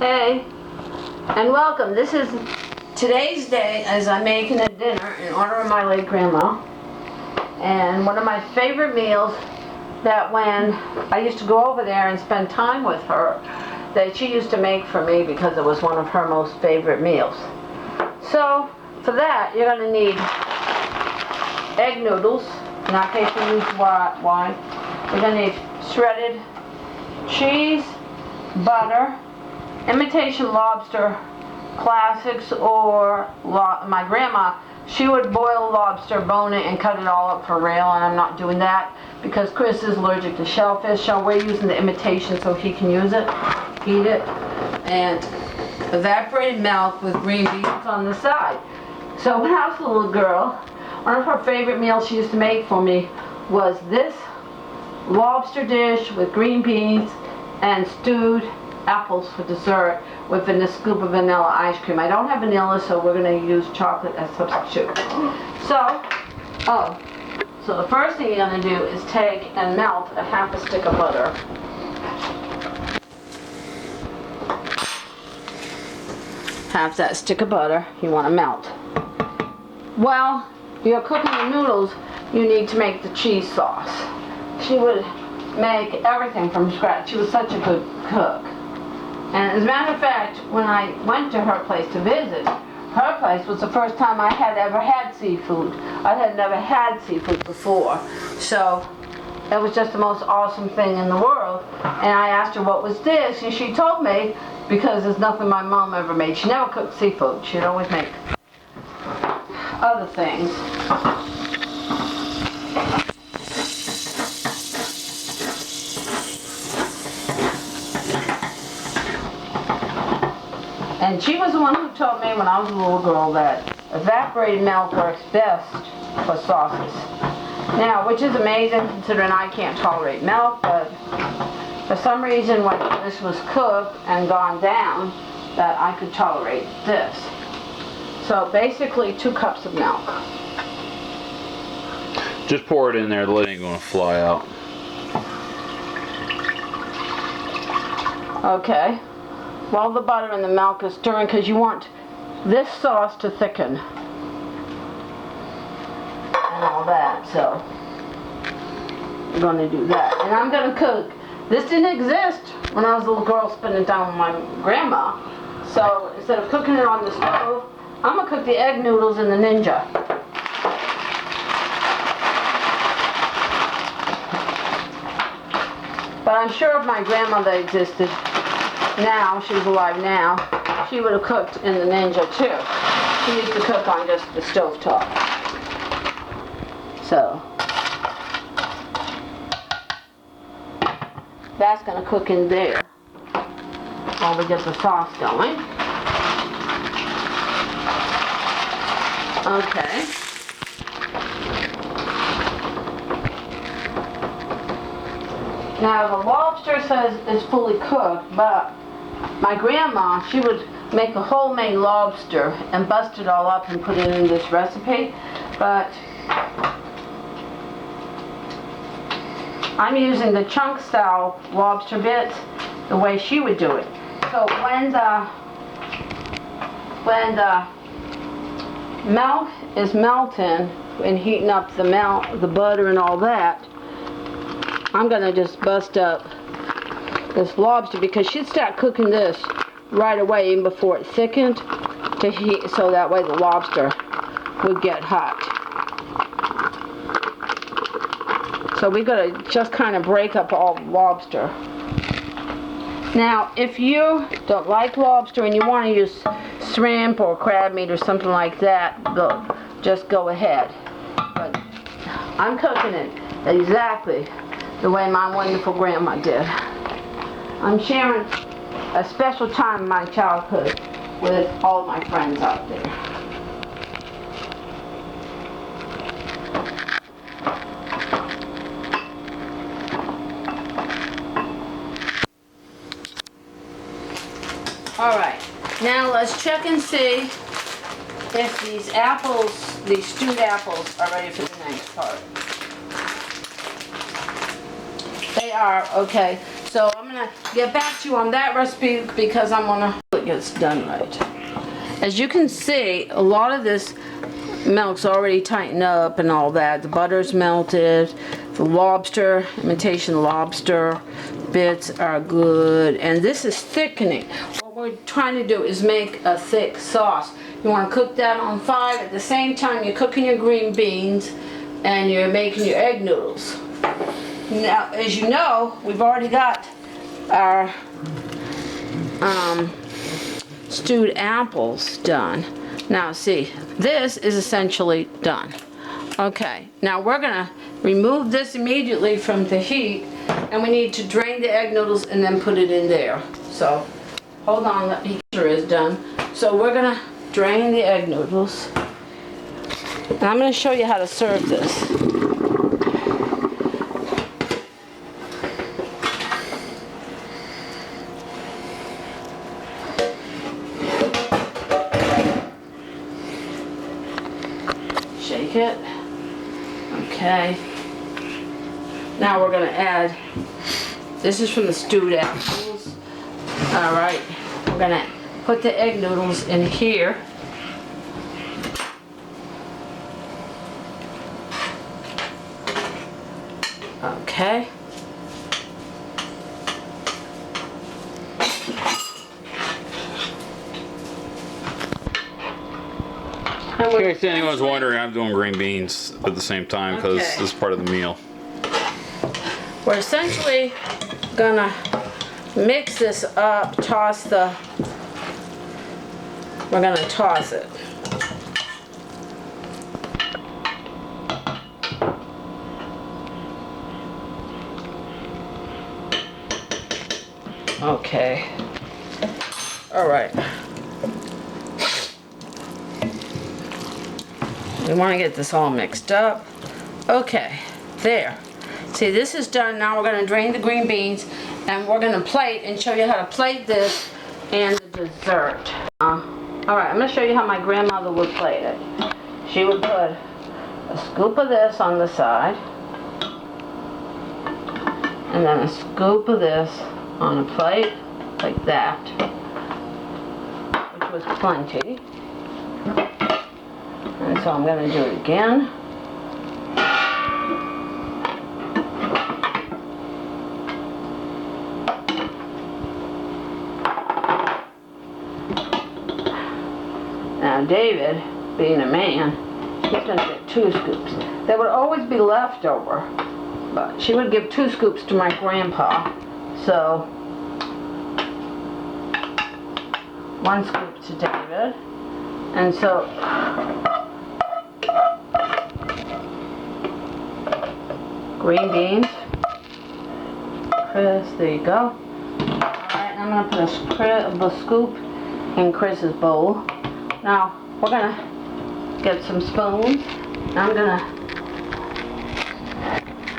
Hey, and welcome. This is today's day as I'm making a dinner in honor of my late grandma. And one of my favorite meals that when I used to go over there and spend time with her, that she used to make for me because it was one of her most favorite meals. So, for that, you're going to need egg noodles, in our case we use white. You're going to need shredded cheese, butter, imitation lobster classics, or my grandma, she would boil lobster, bone it, and cut it all up for real, and I'm not doing that because Chris is allergic to shellfish, so we're using the imitation so he can use it, eat it. And evaporated milk with green beans on the side. So when I was a little girl, one of her favorite meals she used to make for me was this lobster dish with green beans and stewed apples for dessert with a scoop of vanilla ice cream. I don't have vanilla, so we're going to use chocolate as substitute. So the first thing you're going to do is take and melt a half a stick of butter. Half that stick of butter you want to melt. While you're cooking the noodles, you need to make the cheese sauce. She would make everything from scratch. She was such a good cook. And as a matter of fact, when I went to her place to visit, her place was the first time I had ever had seafood. I had never had seafood before. So it was just the most awesome thing in the world. And I asked her what was this, and she told me, because there's nothing my mom ever made. She never cooked seafood. She'd always make other things. And she was the one who told me when I was a little girl that evaporated milk works best for sauces. Now, which is amazing considering I can't tolerate milk, but for some reason when this was cooked and gone down, that I could tolerate this. So basically 2 cups of milk. Just pour it in there, the lid ain't gonna fly out. Okay. While the butter and the milk is stirring, because you want this sauce to thicken. And all that, so I'm going to do that. And I'm going to cook. This didn't exist when I was a little girl spending time with my grandma. So instead of cooking it on the stove, I'm going to cook the egg noodles in the Ninja. But I'm sure if my grandmother existed now, she was alive now, she would have cooked in the Ninja too. She used to cook on just the stovetop. So that's going to cook in there while we get the sauce going. Okay. Now the lobster says it's fully cooked, but my grandma, she would make a homemade lobster and bust it all up and put it in this recipe, but I'm using the chunk style lobster bits the way she would do it. So when the milk is melting and heating up the butter and all that, I'm gonna just bust up this lobster because she'd start cooking this right away even before it thickened to heat, so that way the lobster would get hot. So we gotta just kind of break up all the lobster. Now, if you don't like lobster and you want to use shrimp or crab meat or something like that, just go ahead. But I'm cooking it exactly the way my wonderful grandma did. I'm sharing a special time in my childhood with all my friends out there. Alright, now let's check and see if these apples, these stewed apples, are ready for the next part. They are, okay. So I'm gonna get back to you on that recipe because I wanna it gets done right. As you can see, a lot of this milk's already tightened up and all that. The butter's melted, the lobster, imitation lobster bits are good, and this is thickening. What we're trying to do is make a thick sauce. You want to cook that on 5 at the same time you're cooking your green beans and you're making your egg noodles. Now, as you know, we've already got our stewed apples done. Now see, this is essentially done. Okay, now we're gonna remove this immediately from the heat, and we need to drain the egg noodles and then put it in there. So, hold on, that picture is done. So we're gonna drain the egg noodles. And I'm gonna show you how to serve this. Shake it. Okay. Now we're gonna add, this is from the stewed apples. Alright, we're gonna put the egg noodles in here. Okay. In case anyone's wondering, I'm doing green beans at the same time because Okay. this is part of the meal. We're essentially gonna mix this up, we're gonna toss it. Okay. All right. We want to get this all mixed up. Okay, there. See, this is done. Now we're going to drain the green beans and we're going to plate and show you how to plate this and the dessert. Alright, I'm going to show you how my grandmother would plate it. She would put a scoop of this on the side and then a scoop of this on a plate like that, which was plenty. And so I'm going to do it again. Now David, being a man, he's going to get 2 scoops. There would always be leftover, but she would give 2 scoops to my grandpa. So 1 scoop to David. And so green beans. Chris, there you go. Alright, I'm going to put a scoop in Chris's bowl. Now, we're going to get some spoons.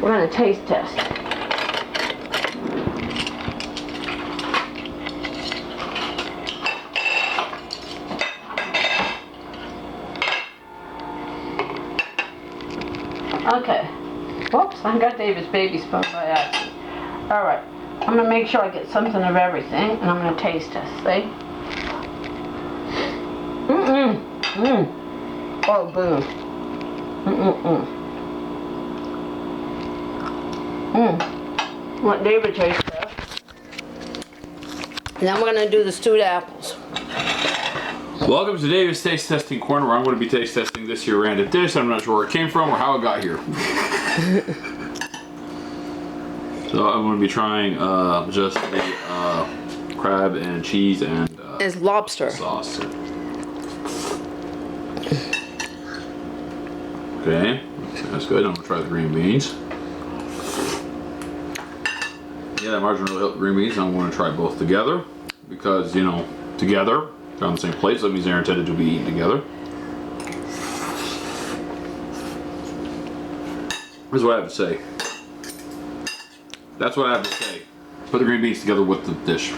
We're going to taste test. Okay. Whoops, I got David's baby spoon by accident. Alright, I'm going to make sure I get something of everything, and I'm going to taste test, see? Oh, boom. Let David taste that. And then we're going to do the stewed apples. Welcome to David's Taste Testing Corner, where I'm going to be taste testing this here random dish. I'm not sure where it came from or how it got here. So I'm going to be trying just the crab and cheese and It's lobster. sauce. Okay, that's good. I'm going to try the green beans. Yeah, that margarine really helped the green beans. I'm going to try both together because, you know, together. They're on the same plate, so that means they're intended to be eaten together. Here's what I have to say. That's what I have to say. Put the green beans together with the dish.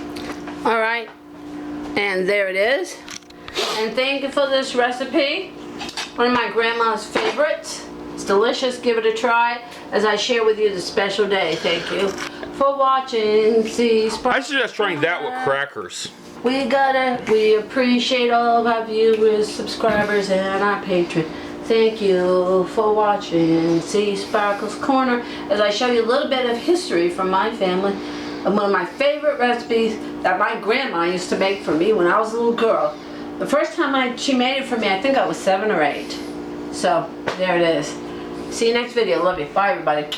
Alright, and there it is. And thank you for this recipe. One of my grandma's favorites. It's delicious. Give it a try as I share with you the special day. Thank you for watching. I suggest trying that with crackers. We appreciate all of our viewers, subscribers, and our patrons. Thank you for watching Seasparkles Corner as I show you a little bit of history from my family and one of my favorite recipes that my grandma used to make for me when I was a little girl. The first time she made it for me, I think I was 7 or 8. So, there it is. See you next video. Love you. Bye, everybody.